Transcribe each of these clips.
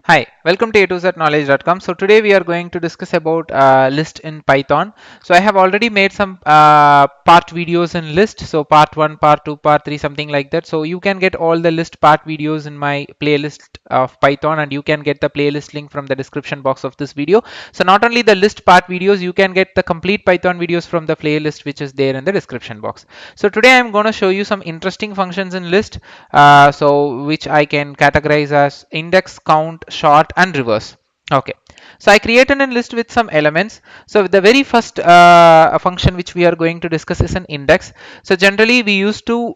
Hi, welcome to a2znowledge.com. So today we are going to discuss about list in Python. So I have already made some part videos in list. So part 1, part 2, part 3, something like that. So you can get all the list part videos in my playlist of Python, and you can get the playlist link from the description box of this video. So not only the list part videos, you can get the complete Python videos from the playlist which is there in the description box. So today I'm going to show you some interesting functions in list, which I can categorize as index, count, sort, and reverse. Okay, so I created a list with some elements. So the very first function which we are going to discuss is an index. So generally we used to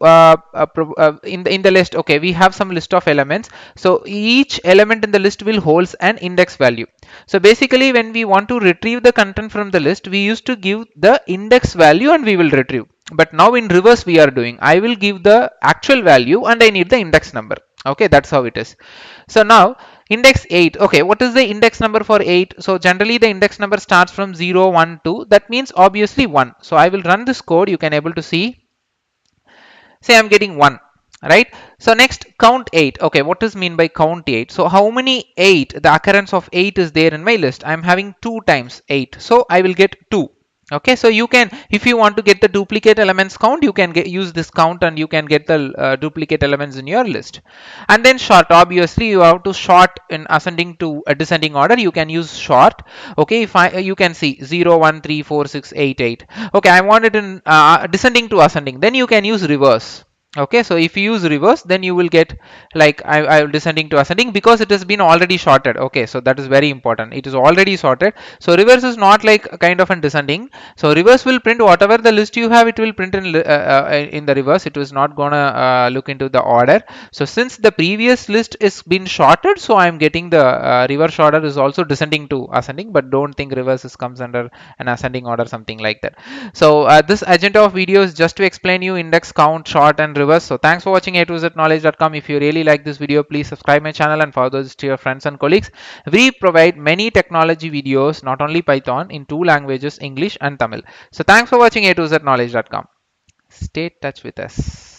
in the list. Okay, we have some list of elements. So each element in the list will holds an index value. So basically, when we want to retrieve the content from the list, we used to give the index value and we will retrieve. But now in reverse we are doing, I will give the actual value and I need the index number. Okay, that's how it is. So now index 8. Okay, what is the index number for 8? So generally the index number starts from 0, 1, 2. That means obviously 1. So I will run this code. You can able to see. Say I'm getting 1. Right. So next, count 8. Okay, what does mean by count 8? So how many 8? The occurrence of 8 is there in my list. I'm having 2 times 8. So I will get 2. Okay, so you can, if you want to get the duplicate elements count, you can use this count and you can get the duplicate elements in your list. And then sort, obviously you have to sort in ascending to a descending order. You can use sort. Okay, if you can see 0, 1, 3, 4, 6, 8, 8. Okay, I want it in descending to ascending. Then you can use reverse. Okay, so if you use reverse, then you will get like I descending to ascending, because it has been already sorted. Okay, so that is very important. It is already sorted. So reverse is not like a kind of a descending. So reverse will print whatever the list you have. It will print in the reverse. It was not gonna look into the order. So since the previous list is been sorted, so I am getting the reverse order is also descending to ascending. But don't think reverse is comes under an ascending order, something like that. So this agenda of video is just to explain you index, count, sort, and reverse. So thanks for watching a2znowledge.com. If you really like this video, please subscribe my channel and forward this to your friends and colleagues. We provide many technology videos, not only Python, in two languages, English and Tamil. So thanks for watching a2znowledge.com. Stay in touch with us.